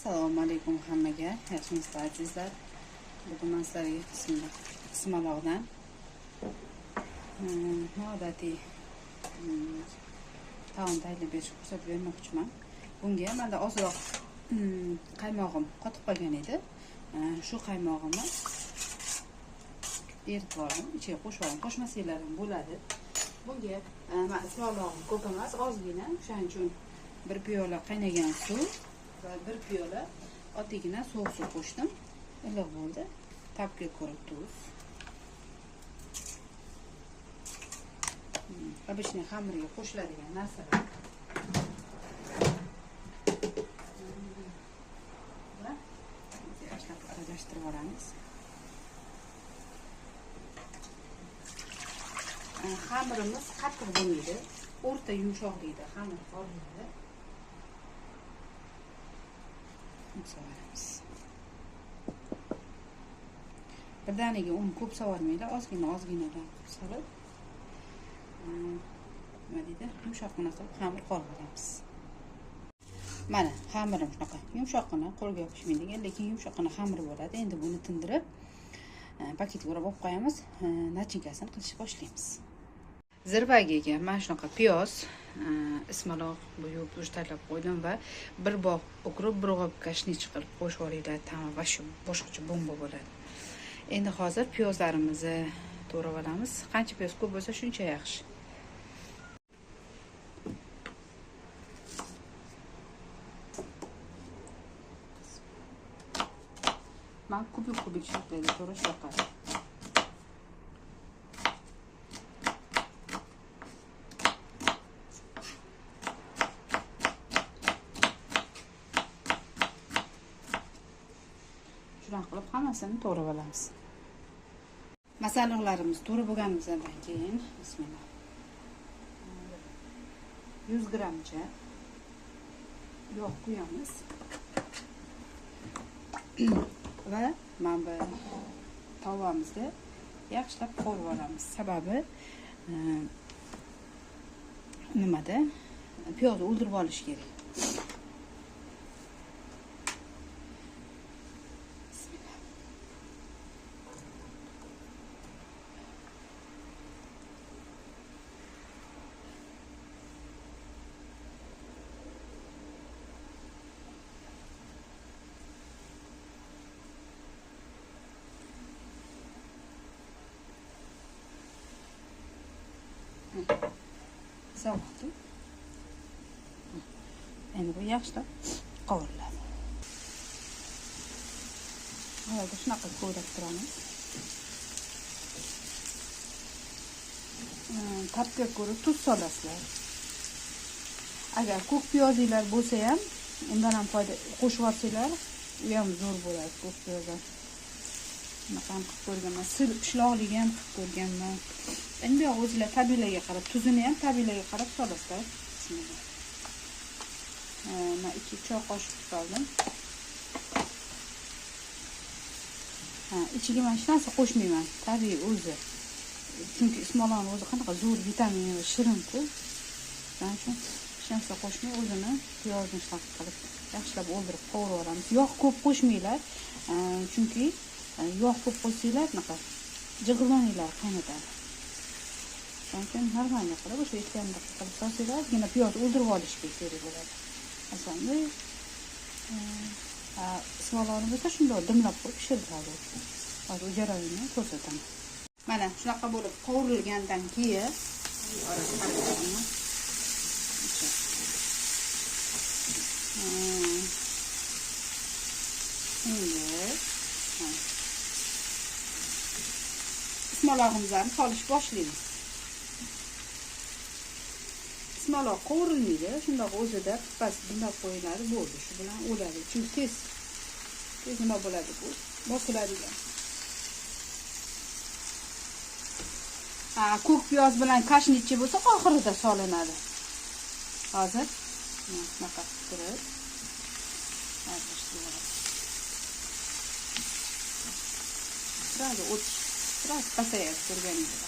Assalomu alaykum hammaga. Yaxshimisizlar azizlar? Bugun men sizlarga qismaloqdan noodatiy taom tayyorlab berishni ko'rsatib bermoqchiman. Bunga menda ozroq qaymog'im qotib qolgan edi. Shu qaymog'imni eritib oldim, ichiga qo'shib oldim. Qo'shmasanglar ham bo'ladi. Bunga men qismaloqim ko'p emas, ozgina, shuning uchun 1 piyola qaynagan suv va 1 piyola oddiygina sovuq suv qo'shdim. Iliq bo'ldi. Tabga ko'ra tuz. Обычный xamirga qo'shiladigan narsalar. Va yaxshilab aralashtirib olamiz. Xamirimiz qattiq bo'lmaydi, o'rta yumshoqlikda xamir qolinadi. Birdaniga un ko'p solmaydi, ozginadan solib, nima deydi, yumshoqqina qilib xamir qoldiramiz. Mana xamirim shunaqa yumshoqqina, qo'lga yopishmaydigan, lekin yumshoqqina xamir bo'ladi. Endi buni tindirib, paketga o'rab olib qo'yamiz, nachinkasini qilishni boshlaymiz. Zirvagiga mana shunaqa piyoz, ismaloq yuvib tayyorlab qo'ydim va bir bog' ukrop, bir bog' kashnichi qilib qo'shib olinglar, ta'mi va shu boshqacha bomba bo'ladi. Endi hozir piyozlarimizni to'g'rab olamiz. Qancha piyoz ko'p bo'lsa, shuncha yaxshi. Men kubik shaklida to'g'rash yoqadi. Shunday qilib hammasini to'g'rab olamiz. Masalliqlarimiz to'g'rab bo'lganimizdan keyin bismillah. 100 gramcha yog' quyamiz. Va mana bu tavamizda yaxshilab qovurib olamiz. Sababi nimada? Piyozni o'ldirib olish kerak. Sovuqdi. Endi bu yaxshilab qovuriladi. Mana shunaqa qo'yib turamiz. Tabga ko'ra tuz solasizlar. Agar ko'k piyozinglar bo'lsa ham, undan ham foyda qo'shib olsanglar, u ham zo'r bo'ladi ko'k piyozlar. Bunaqa ham qilib ko'rganman. Pishloqligi ham qilib ko'rganman. Endi o'zingizlar tabiiylarga qarab, tuzini ham tabiiylarga qarab solasizlar. Bismillah. Men 2 choy qoshiq soldim. Ichiga men hech narsa qo'shmayman, tabiiy o'zi. Chunki ismaloqning o'zi qanaqa zo'r vitamin va shirin-ku. Shuning uchun hech narsa qo'shmay o'zini piyozni shunaqa qilib yaxshilab o'ldirib qovurib olamiz. Yog' ko'p qo'shmanglar, chunki yog' ko'p qo'shsanglar bunaqa jig'irlaninglar qaynatadi. Shuning uchun normalniy qilib o'sha 2 daqiqa qilib solsanglar, yana piyozni o'ldirib olishga kerak bo'ladi. Masalan, ismaloqni bo'lsa shunday dimlab qo'yib pishiriladi. Hozir jarayonni ko'rsataman. Mana shunaqa bo'lib qovurilgandan keyin ismaloqimizni solish boshlaymiz. Ismaloq qovurilmaydi, shundoq o'zida pipasi bundoq qo'yiladi, bo'ldi. Shu bilan o'ladi. Chunki tez nima bo'ladi bu? Bosiladigan. Ko'k piyoz bilan kashnichi bo'lsa, oxirida solinadi. Hozir shunaqa qilib turadi. Biraz pasayib ko'rganingiz.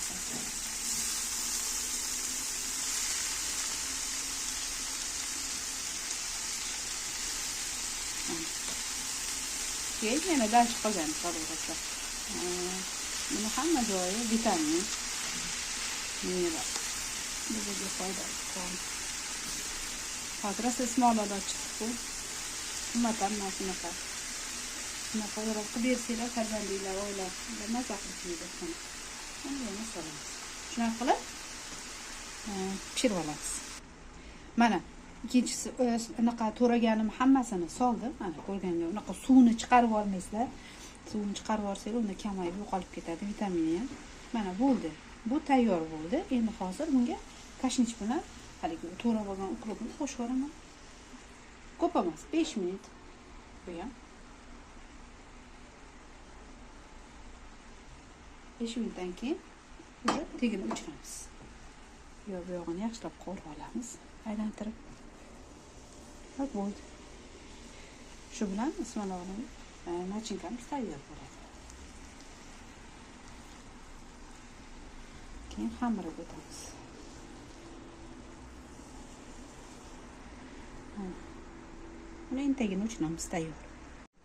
keyin yana dachib qolgan qolaveradi. Buni hamma joyi vitamin, mineral. Bizga foydali. Hozir ismolarda chiqdi. Qimmatdan shunaqa. Shunaqa qilib bersanglar farzandinglar, oila maza qilib yeydi. Endi solamiz. Shunaqa qilib pishirib olamiz. Mana ikkinchisi unaqa to'raganim hammasini soldim. Mana ko'rganda unaqa suvni chiqarib olmaysizlar. Suvni chiqarib olsanglar unda kamayib yo'qolib ketadi vitamini ham. Mana bo'ldi. Bu tayyor bo'ldi. Endi hozir bunga kashnich bilan haligi to'rab olgan ukrupni qo'shib yuboraman. Ko'p emas, 5 minut. Bu ham 5 minutdan keyin уже tegini o'chiramiz. Bu yog'ini yaxshilab qovurib olamiz, aylantirib. Hop bo'ldi. Shu bilan ismaloqning nachinkamiz tayyor bo'ladi. Keyin xamirga o'tamiz. Buni intagini o'chiramiz tayyor.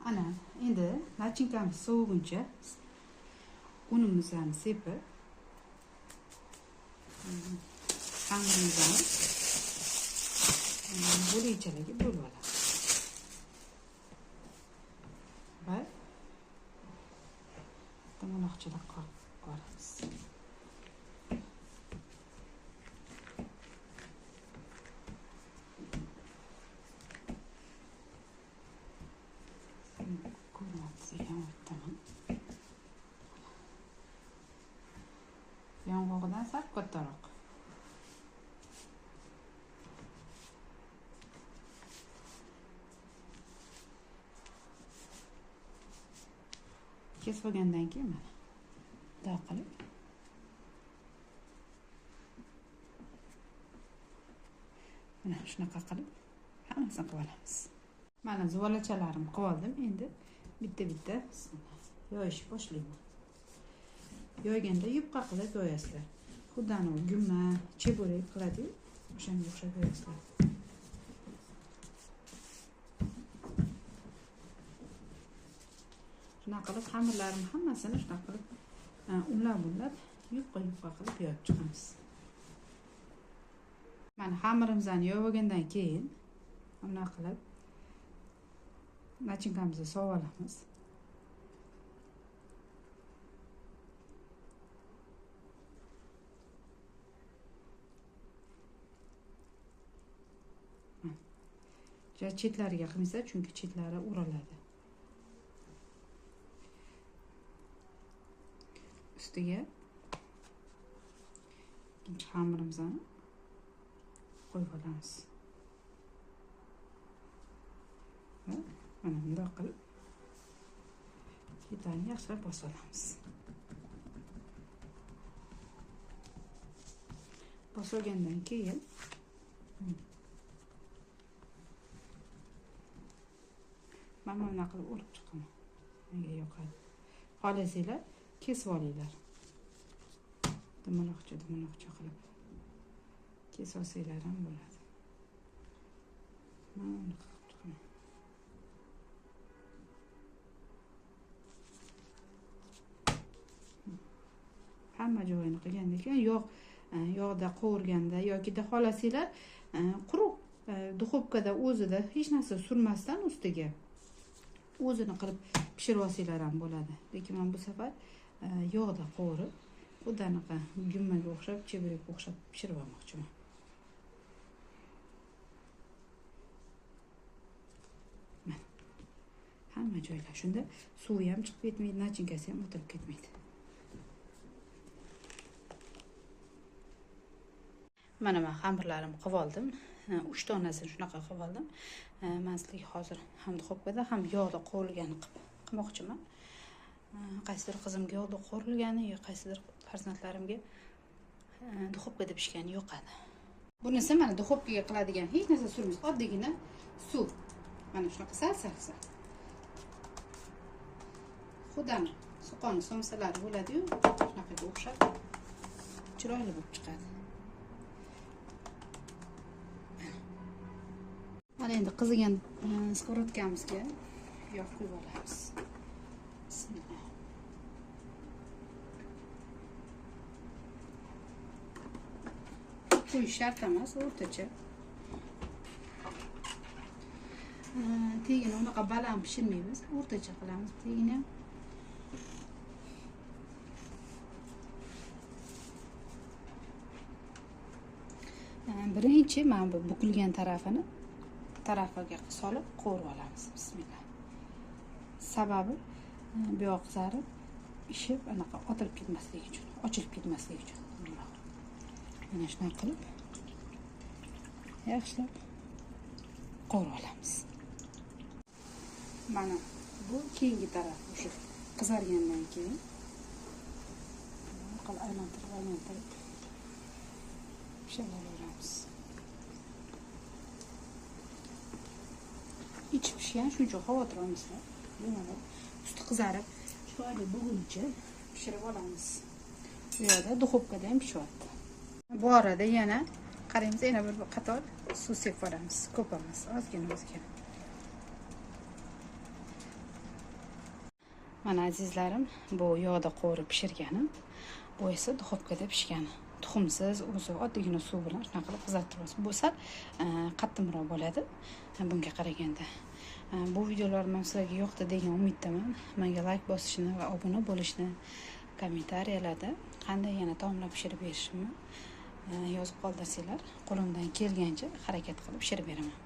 Ana, endi nachinkamiz soviguncha unimizni sepib xamirimizni bo'lichalarga bo'lib olamiz. Va tomoqchalar qolamiz. Yong'og'idan sal kattaroq. Kesib olgandan keyin mana bunday qilib mana shunaqa qilib hammasini qilib olamiz. Mana zuvalachalarim qilib oldim. Endi bitta-bitta yoyishni boshlayman. Yoyganda yupqa qilib yoyasizlar. Xuddi gumma, chebo'rak qiladi, o'shanga o'xshab yoyasizlar. Shunaqa qilib xamirlarni hammasini shunaqa qilib unlab yupqa qilib yoyib chiqamiz. Mana xamirimizni yoyib olgandan keyin bunaqa qilib nachinkamizni sovib olamiz. Chetlariga qilmaysa, chunki chetlari o'raladi. Ustiga ikkinchi xamirimizni qo'yib olamiz. Mana bunday qilib chetlarini yaxshilab bosib olamiz. Bosib olgandan keyin mana buni qilib o'rib chiqaman. Menga yoqadi. Xohlasanglar kesib olinglar. Dumaloqcha qilib kesib olsanglar ham bo'ladi. Mana buni qilib chiqaman. Hamma joyini qilgandan keyin yog'da qovurganda yoki da xohlasanglar quruq duxovkada o'zida hech narsa surmasdan ustiga o'zini qilib pishirib olsanglar ham bo'ladi. Lekin men bu safar yog'da qovurib, xuddi gummaga o'xshab, chebirakga o'xshab pishirib olmoqchiman. Mana hamma joylar shunda suvi ham chiqib ketmaydi, nachinkasi ham o'tirib ketmaydi. Mana men xamirlarimni qilib oldim. 3 donasini shunaqa qilib oldim. Men sizlarga hozir ham duxovkada, ham yog'da qovurilganini qilmoqchiman. Qaysidir qizimga yog'da qovurilgani, yo qaysidir farzandlarimga duxovkada pishgani yoqadi. Bunisi mana duxovkaga qiladigan hech narsa surmaysiz, oddiygina suv. Mana shunaqa sal-sal. Xudan so'qoni somsalari bo'ladi-yu, shunaqaga o'xshab chiroyli bo'lib chiqadi. Mana endi qizigan skоворodkamizga yog' quyib olamiz. Bismillah. Qo'yish shart emas, o'rtacha. Tegini unaqa baland pishirmaymiz, o'rtacha qilamiz tegini. Birinchi mana bu bukilgan tarafiga solib qo'rib olamiz. Bismillah. Sababi bu yoq sari pishib anaqa otilib ketmasligi uchun, ochilib ketmasligi uchun. Mana shunday qilib yaxshilab qo'rib olamiz. Mana bu keyingi taraf o'sha qizargandan keyin aylantirib pishiraveramiz. İçi pishgan, shuncha xavotir olmaslar. Yana usti qizarib, chiroyli bo'lguncha pishirib olamiz. Bu yerda duxovkada ham pishyapti. Bu orada yana qaraymiz, yana bir qator suv sepib yuboramiz. Ko'p emas, ozgina. Mana azizlarim, bu yog'da qo'rib pishirganim, bu esa duxovkada pishgani. Tuxumsiz, o'zi oddiygina suv bilan shunaqa qilib qizartiramiz. Bu sal qattiqroq bo'ladi bunga qaraganda. Bu videolarim sizlarga yoqdi degan umiddaman. Menga like bosishni va obuna bo'lishni, kommentariyalarda qanday yana taomlar pishirib berishimni yozib qoldirsanglar, qo'limdan kelgancha harakat qilib pishirib beraman.